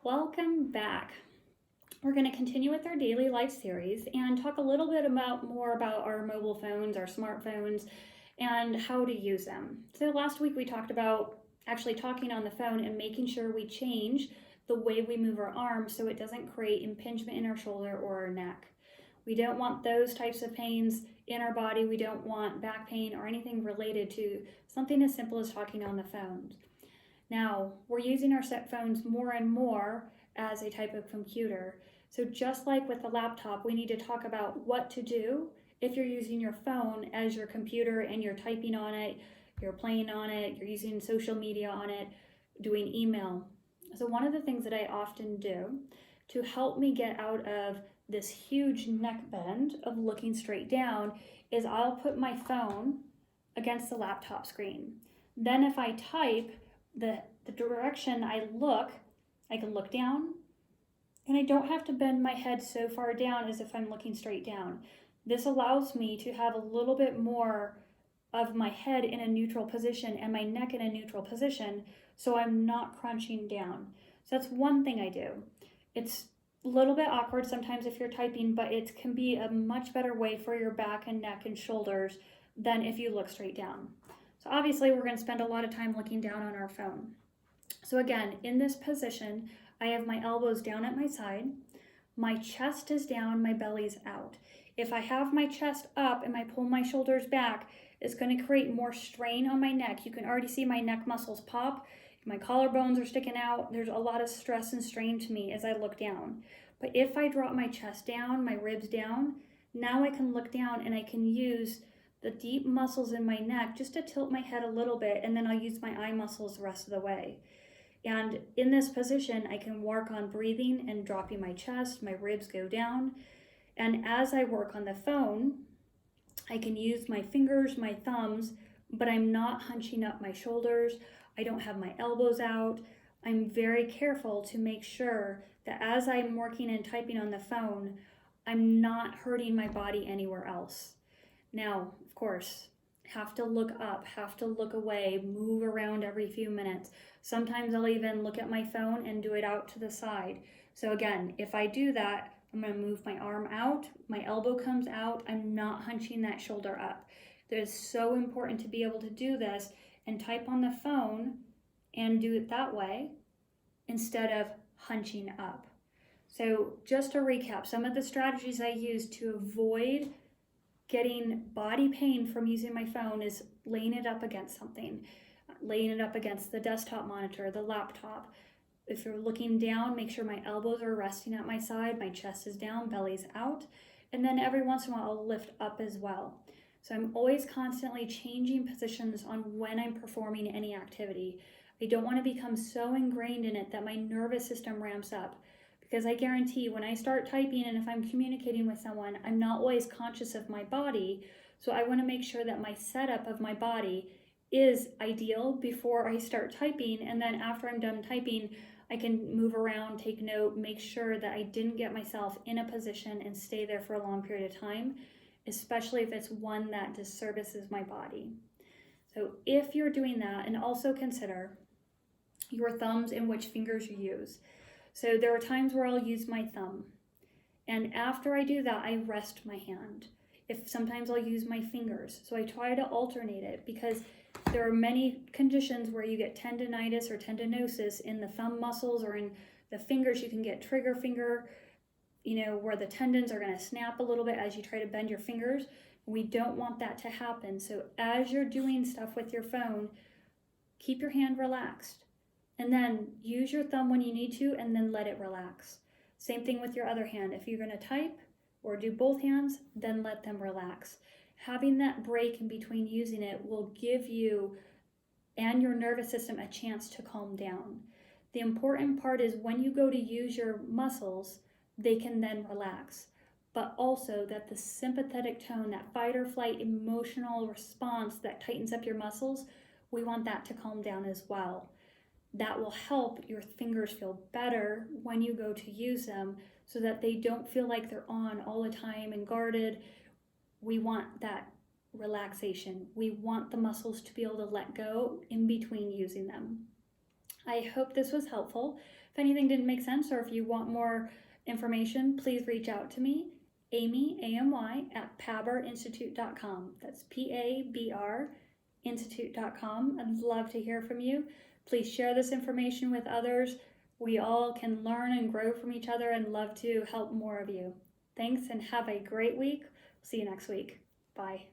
Welcome back. We're going to continue with our daily life series and talk a little bit more about our mobile phones, our smartphones, and how to use them. So last week we talked about actually talking on the phone and making sure we change the way we move our arms so it doesn't create impingement in our shoulder or our neck. We don't want those types of pains in our body. We don't want back pain or anything related to something as simple as talking on the phone. Now, we're using our set phones more and more as a type of computer. So just like with the laptop, we need to talk about what to do if you're using your phone as your computer and you're typing on it, you're playing on it, you're using social media on it, doing email. So one of the things that I often do to help me get out of this huge neck bend of looking straight down is I'll put my phone against the laptop screen. Then if I type, the direction I can look down, and I don't have to bend my head so far down as if I'm looking straight down. This allows me to have a little bit more of my head in a neutral position and my neck in a neutral position, so I'm not crunching down. So that's one thing I do. It's a little bit awkward sometimes if you're typing, but it can be a much better way for your back and neck and shoulders than if you look straight down. So obviously we're going to spend a lot of time looking down on our phone. So again, in this position, I have my elbows down at my side, my chest is down, my belly's out. If I have my chest up and I pull my shoulders back, it's going to create more strain on my neck. You can already see my neck muscles pop. My collarbones are sticking out. There's a lot of stress and strain to me as I look down. But if I drop my chest down, my ribs down, now I can look down and I can use the deep muscles in my neck just to tilt my head a little bit, and then I'll use my eye muscles the rest of the way. And in this position, I can work on breathing and dropping my chest, my ribs go down. And as I work on the phone, I can use my fingers, my thumbs, but I'm not hunching up my shoulders. I don't have my elbows out. I'm very careful to make sure that as I'm working and typing on the phone, I'm not hurting my body anywhere else. Now, of course, have to look up, have to look away, move around every few minutes. Sometimes I'll even look at my phone and do it out to the side. So again, if I do that, I'm going to move my arm out, my elbow comes out, I'm not hunching that shoulder up. It is so important to be able to do this and type on the phone and do it that way instead of hunching up. So just to recap, some of the strategies I use to avoid getting body pain from using my phone is laying it up against something, laying it up against the desktop monitor, the laptop. If you're looking down, make sure my elbows are resting at my side, my chest is down, belly's out, and then every once in a while I'll lift up as well. So I'm always constantly changing positions on when I'm performing any activity. I don't want to become so ingrained in it that my nervous system ramps up. Because I guarantee when I start typing and if I'm communicating with someone, I'm not always conscious of my body. So I want to make sure that my setup of my body is ideal before I start typing. And then after I'm done typing, I can move around, take note, make sure that I didn't get myself in a position and stay there for a long period of time, especially if it's one that disservices my body. So if you're doing that, and also consider your thumbs and which fingers you use. So there are times where I'll use my thumb, and after I do that, I rest my hand. Sometimes I'll use my fingers. So I try to alternate it because there are many conditions where you get tendinitis or tendinosis in the thumb muscles or in the fingers. You can get trigger finger, where the tendons are going to snap a little bit as you try to bend your fingers. We don't want that to happen. So as you're doing stuff with your phone, keep your hand relaxed. And then use your thumb when you need to, and then let it relax. Same thing with your other hand. If you're going to type or do both hands, then let them relax. Having that break in between using it will give you and your nervous system a chance to calm down. The important part is when you go to use your muscles, they can then relax. But also that the sympathetic tone, that fight or flight emotional response that tightens up your muscles, we want that to calm down as well. That will help your fingers feel better when you go to use them so that they don't feel like they're on all the time and guarded. We want that relaxation. We want the muscles to be able to let go in between using them. I hope this was helpful. If anything didn't make sense or if you want more information, please reach out to me, Amy, A-M-Y, at paberinstitute.com. That's P-A-B-R institute.com. I'd love to hear from you. Please share this information with others. We all can learn and grow from each other and love to help more of you. Thanks and have a great week. See you next week. Bye.